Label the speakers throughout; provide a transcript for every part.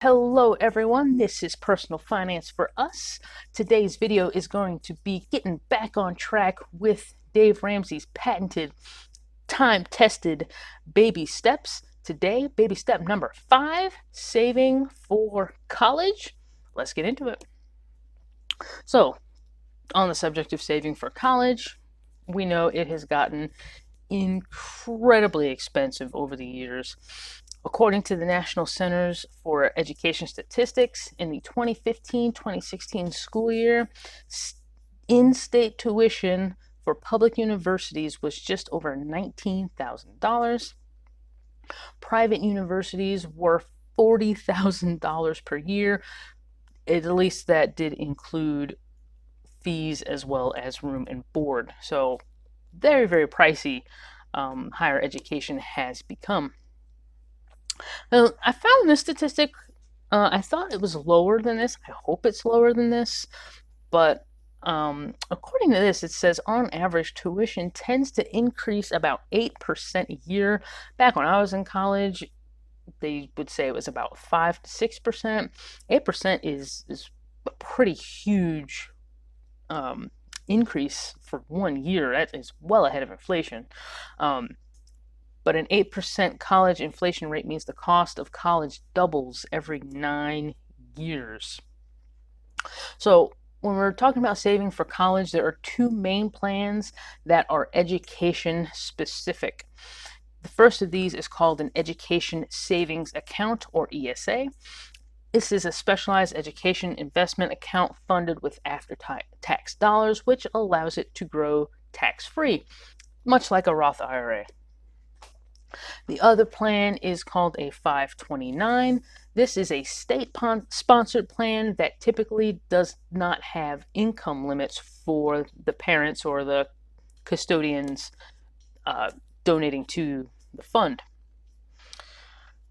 Speaker 1: Hello everyone, this is Personal Finance for Us. Today's video is going to be getting back on track with Dave Ramsey's patented, time-tested baby steps. Today, baby step number 5, saving for college. Let's get into it. So, on the subject of saving for college, we know it has gotten incredibly expensive over the years. According to the National Centers for Education Statistics, in the 2015-2016 school year, in-state tuition for public universities was just over $19,000. Private universities were $40,000 per year. At least that did include fees as well as room and board. So very, very pricey higher education has become. Now, I found this statistic. I thought it was lower than this. I hope it's lower than this. But according to this, it says on average, tuition tends to increase about 8% a year. Back when I was in college, they would say it was about 5 to 6%. 8% is a pretty huge increase for 1 year. That is well ahead of inflation. But an 8% college inflation rate means the cost of college doubles every 9 years. So when we're talking about saving for college, there are two main plans that are education specific. The first of these is called an Education Savings Account, or ESA. This is a specialized education investment account funded with after-tax dollars, which allows it to grow tax-free, much like a Roth IRA. The other plan is called a 529. This is a state-sponsored plan that typically does not have income limits for the parents or the custodians donating to the fund.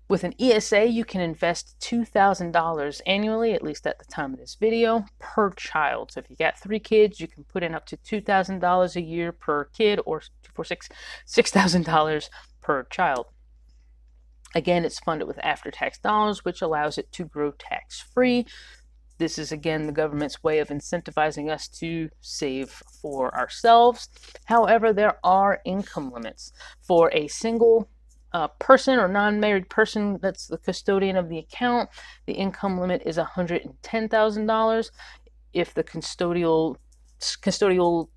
Speaker 1: With an ESA, you can invest $2,000 annually, at least at the time of this video, per child. So if you got 3 kids, you can put in up to $2,000 a year per kid, or $6,000 per child. Again, it's funded with after-tax dollars, which allows it to grow tax-free. This is, again, the government's way of incentivizing us to save for ourselves. However, there are income limits. For a single person or non-married person that's the custodian of the account, the income limit is $110,000. If the custodial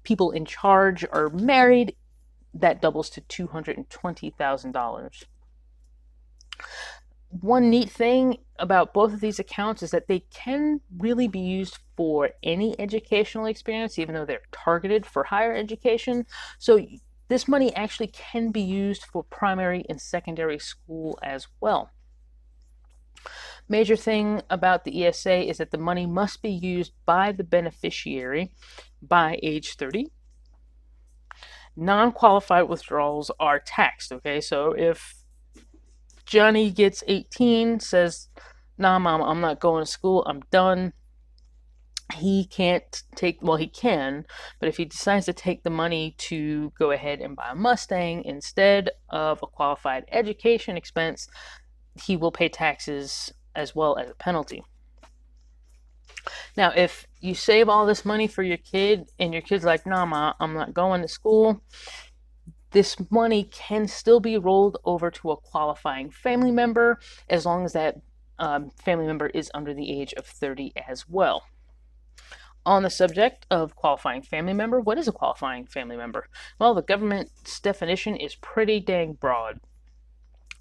Speaker 1: people in charge are married, that doubles to $220,000. One neat thing about both of these accounts is that they can really be used for any educational experience, even though they're targeted for higher education. So this money actually can be used for primary and secondary school as well. Major thing about the ESA is that the money must be used by the beneficiary by age 30. Non-qualified withdrawals are taxed, okay? So if Johnny gets 18, says, nah, Mom, I'm not going to school, I'm done, he can't take, well, he can, but if he decides to take the money to go ahead and buy a Mustang instead of a qualified education expense, he will pay taxes as well as a penalty. Now, if you save all this money for your kid and your kid's like, nah, Ma, I'm not going to school, this money can still be rolled over to a qualifying family member as long as that family member is under the age of 30 as well. On the subject of qualifying family member, what is a qualifying family member? Well, the government's definition is pretty dang broad.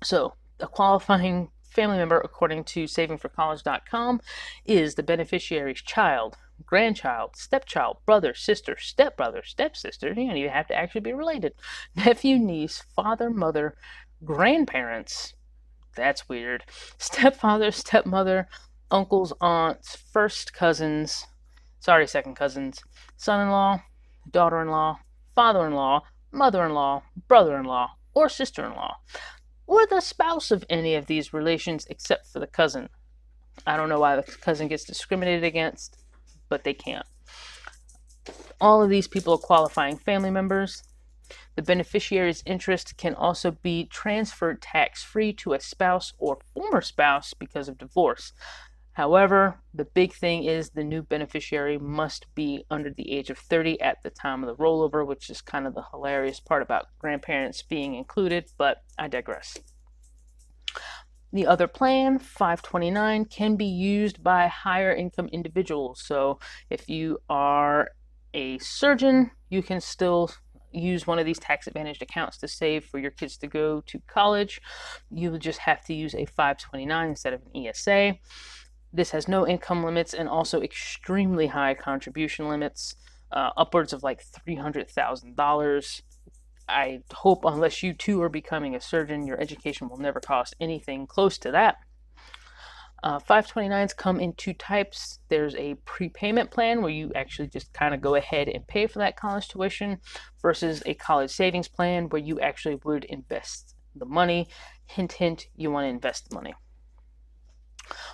Speaker 1: So, a qualifying family member, according to savingforcollege.com, is the beneficiary's child, grandchild, stepchild, brother, sister, stepbrother, stepsister, you don't even have to actually be related, nephew, niece, father, mother, grandparents, that's weird, stepfather, stepmother, uncles, aunts, second cousins, son-in-law, daughter-in-law, father-in-law, mother-in-law, brother-in-law, or sister-in-law, or the spouse of any of these relations except for the cousin. I don't know why the cousin gets discriminated against, but they can't. All of these people are qualifying family members. The beneficiary's interest can also be transferred tax-free to a spouse or former spouse because of divorce. However, the big thing is the new beneficiary must be under the age of 30 at the time of the rollover, which is kind of the hilarious part about grandparents being included, but I digress. The other plan, 529, can be used by higher income individuals. So if you are a surgeon, you can still use one of these tax advantaged accounts to save for your kids to go to college. You will just have to use a 529 instead of an ESA. This has no income limits and also extremely high contribution limits, upwards of like $300,000. I hope, unless you too are becoming a surgeon, your education will never cost anything close to that. 529s come in two types. There's a prepayment plan where you actually just kind of go ahead and pay for that college tuition versus a college savings plan where you actually would invest the money. Hint, hint, you want to invest the money.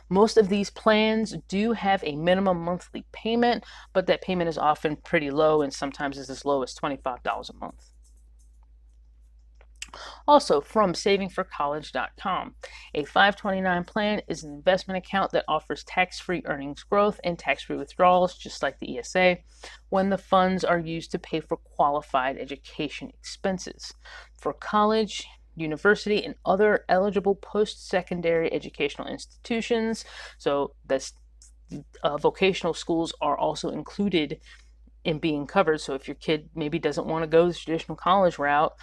Speaker 1: Most of these plans do have a minimum monthly payment, but that payment is often pretty low and sometimes is as low as $25 a month. Also, from savingforcollege.com, a 529 plan is an investment account that offers tax-free earnings growth and tax-free withdrawals, just like the ESA, when the funds are used to pay for qualified education expenses. For college, university, and other eligible post-secondary educational institutions, so that's vocational schools are also included in being covered. So if your kid maybe doesn't want to go the traditional college route,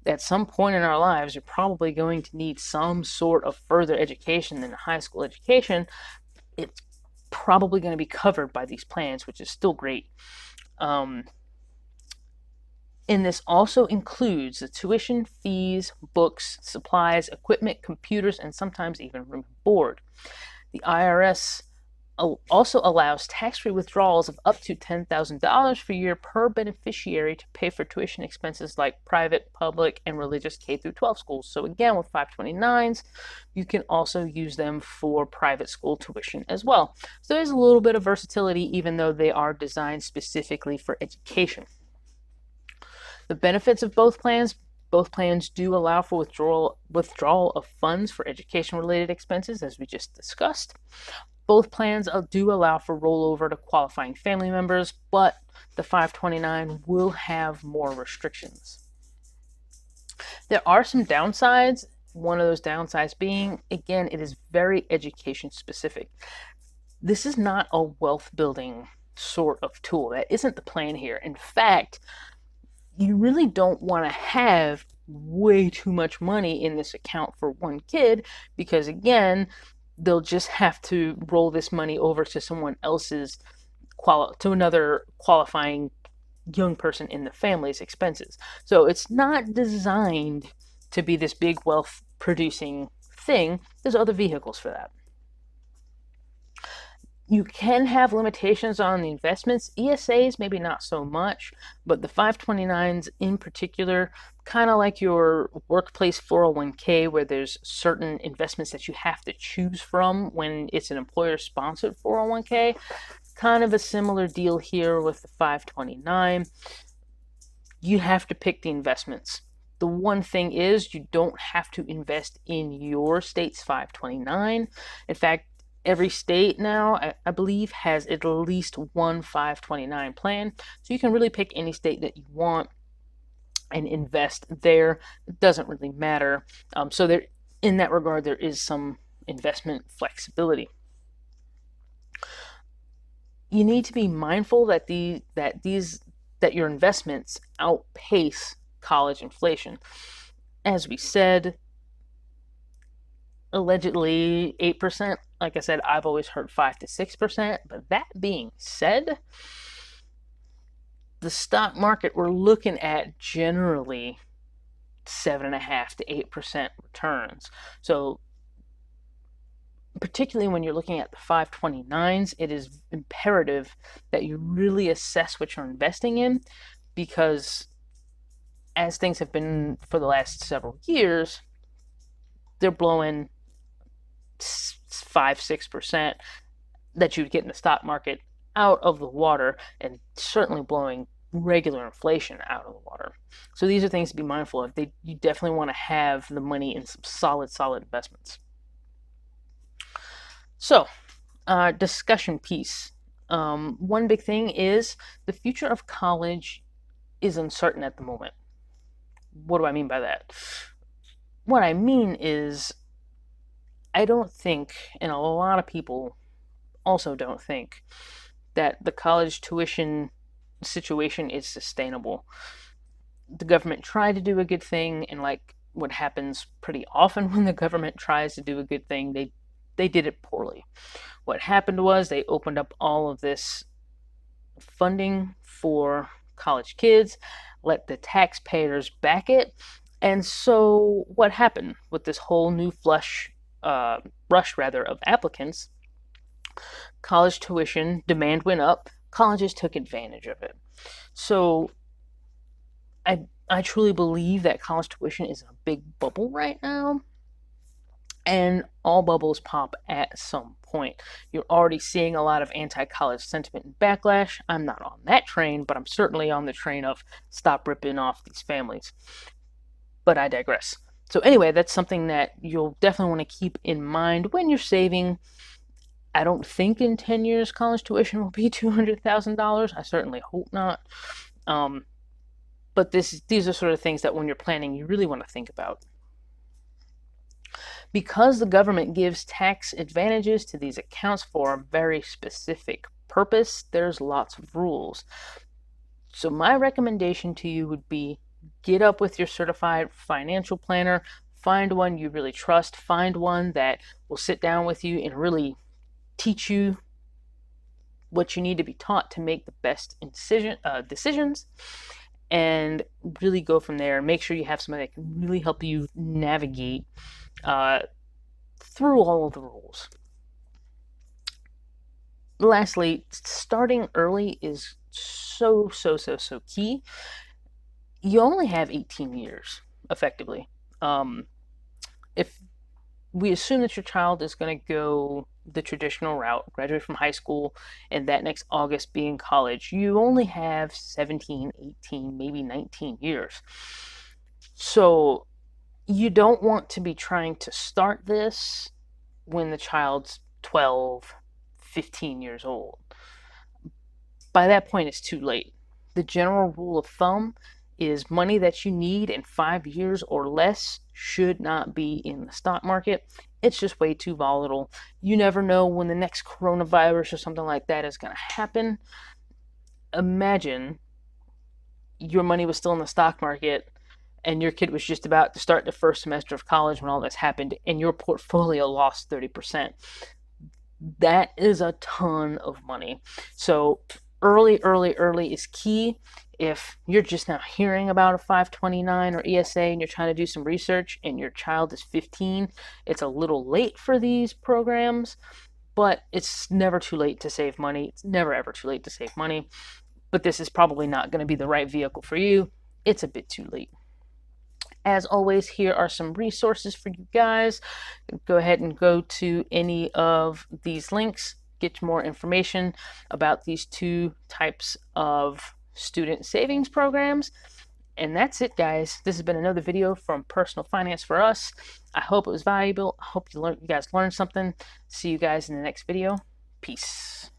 Speaker 1: at some point in our lives, you're probably going to need some sort of further education than a high school education. It's probably going to be covered by these plans, which is still great. And this also includes the tuition, fees, books, supplies, equipment, computers, and sometimes even room and board. The IRS also allows tax-free withdrawals of up to $10,000 per year per beneficiary to pay for tuition expenses like private, public, and religious K-12 schools. So again, with 529s, you can also use them for private school tuition as well. So there's a little bit of versatility, even though they are designed specifically for education. The benefits of both plans do allow for withdrawal of funds for education-related expenses, as we just discussed. Both plans do allow for rollover to qualifying family members, but the 529 will have more restrictions. There are some downsides. One of those downsides being, again, it is very education specific. This is not a wealth building sort of tool. That isn't the plan here. In fact, you really don't want to have way too much money in this account for one kid because, again, they'll just have to roll this money over to someone else's, to another qualifying young person in the family's expenses. So it's not designed to be this big wealth producing thing. There's other vehicles for that. You can have limitations on the investments. ESAs, maybe not so much, but the 529s in particular, kind of like your workplace 401k, where there's certain investments that you have to choose from when it's an employer-sponsored 401k. Kind of a similar deal here with the 529. You have to pick the investments. The one thing is you don't have to invest in your state's 529. In fact, every state now, I believe, has at least one 529 plan. So you can really pick any state that you want and invest there. It doesn't really matter. So there, in that regard, there is some investment flexibility. You need to be mindful that your investments outpace college inflation. As we said, allegedly 8%. Like I said, I've always heard 5 to 6%. But that being said, the stock market, we're looking at generally 7.5 to 8% returns. So particularly when you're looking at the 529s, it is imperative that you really assess what you're investing in, because as things have been for the last several years, they're blowing 5-6% that you'd get in the stock market out of the water, and certainly blowing regular inflation out of the water. So these are things to be mindful of. You definitely want to have the money in some solid investments. So, discussion piece. One big thing is the future of college is uncertain at the moment. What do I mean by that? What I mean is, I don't think, and a lot of people also don't think, that the college tuition situation is sustainable. The government tried to do a good thing, and like what happens pretty often when the government tries to do a good thing, they did it poorly. What happened was they opened up all of this funding for college kids, let the taxpayers back it. And so what happened with this whole new rush of applicants? College tuition demand went up. Colleges took advantage of it. So I truly believe that college tuition is a big bubble right now. And all bubbles pop at some point. You're already seeing a lot of anti-college sentiment and backlash. I'm not on that train, but I'm certainly on the train of stop ripping off these families. But I digress. So anyway, that's something that you'll definitely want to keep in mind when you're saving. I don't think in 10 years college tuition will be $200,000. I certainly hope not. But these are sort of things that when you're planning, you really want to think about. Because the government gives tax advantages to these accounts for a very specific purpose, there's lots of rules. So my recommendation to you would be get up with your certified financial planner, find one you really trust, find one that will sit down with you and really teach you what you need to be taught to make the best decisions, and really go from there. Make sure you have somebody that can really help you navigate through all of the rules. Lastly, starting early is so key. You only have 18 years, effectively. If we assume that your child is going to go the traditional route, graduate from high school, and that next August be in college, you only have 17, 18, maybe 19 years. So you don't want to be trying to start this when the child's 12, 15 years old. By that point, it's too late. The general rule of thumb is money that you need in 5 years or less should not be in the stock market. It's just way too volatile. You never know when the next coronavirus or something like that is going to happen. Imagine your money was still in the stock market and your kid was just about to start the first semester of college when all this happened, and your portfolio lost 30%. That is a ton of money. So early is key. If you're just now hearing about a 529 or ESA and you're trying to do some research and your child is 15, it's a little late for these programs, but it's never too late to save money. It's never ever too late to save money. But this is probably not going to be the right vehicle for you. It's a bit too late. As always, here are some resources for you guys. Go ahead and go to any of these links, get more information about these two types of student savings programs. And that's it, guys. This has been another video from Personal Finance for Us. I hope it was valuable. I hope you guys learned something. See you guys in the next video. Peace.